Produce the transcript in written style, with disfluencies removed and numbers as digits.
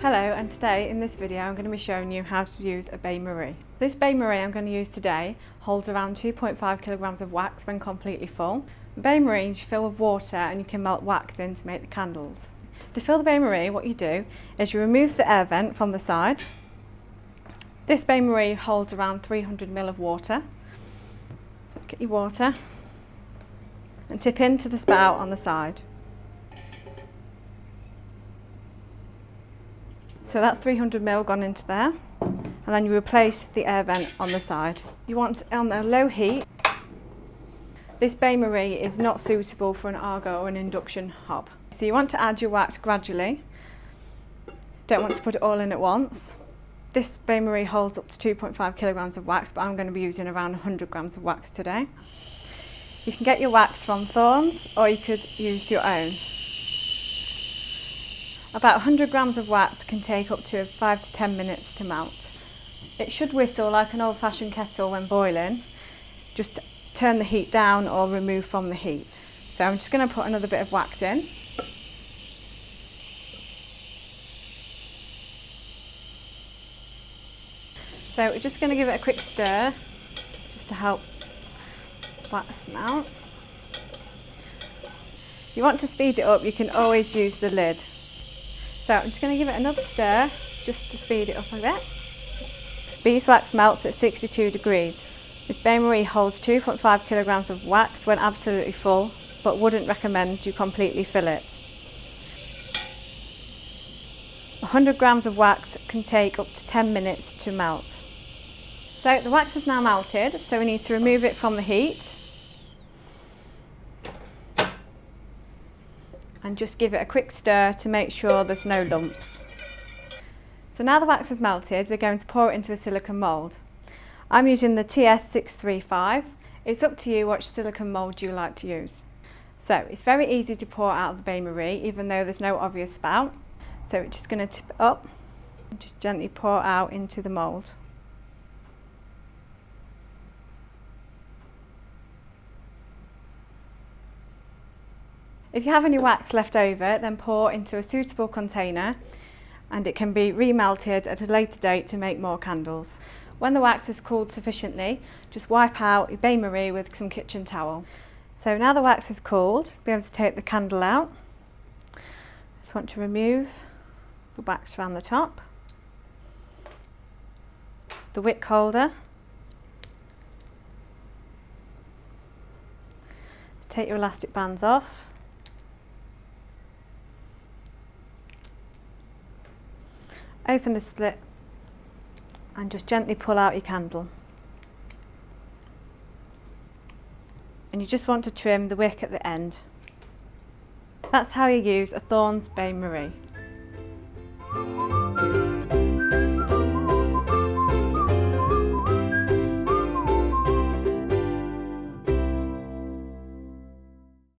Hello, and today in this video I'm going to be showing you how to use a Bain Marie. This Bain Marie I'm going to use today holds around 2.5 kilograms of wax when completely full. The Bain Marie you fill with water and you can melt wax in to make the candles. To fill the Bain Marie, what you do is you remove the air vent from the side. This Bain Marie holds around 300 ml of water. So get your water and tip into the spout on the side. So that's 300 ml gone into there, and then you replace the air vent on the side. You want on a low heat. This Bain Marie is not suitable for an Argo or an induction hob. So you want to add your wax gradually. Don't want to put it all in at once. This Bain Marie holds up to 2.5 kilograms of wax, but I'm going to be using around 100 grams of wax today. You can get your wax from Thorne's or you could use your own. About 100 grams of wax can take up to 5 to 10 minutes to melt. It should whistle like an old-fashioned kettle when boiling. Just turn the heat down or remove from the heat. So I'm just going to put another bit of wax in. So we're just going to give it a quick stir just to help wax melt. If you want to speed it up, you can always use the lid. So I'm just going to give it another stir just to speed it up a bit. Beeswax melts at 62 degrees. This Bain Marie holds 2.5 kilograms of wax when absolutely full, but wouldn't recommend you completely fill it. 100 grams of wax can take up to 10 minutes to melt. So the wax is now melted, so we need to remove it from the heat. And just give it a quick stir to make sure there's no lumps. So now the wax is melted, we're going to pour it into a silicone mould. I'm using the TS635. It's up to you which silicone mould you like to use. So it's very easy to pour out of the Bain Marie, even though there's no obvious spout. So we're just going to tip it up and just gently pour out into the mould. If you have any wax left over, then pour into a suitable container and it can be remelted at a later date to make more candles. When the wax has cooled sufficiently, just wipe out your Bain Marie with some kitchen towel. So now the wax is cooled, be able to take the candle out. Just want to remove the wax around the top, the wick holder. Take your elastic bands off. Open the split and just gently pull out your candle. And you just want to trim the wick at the end. That's how you use a Thorne's Bain Marie.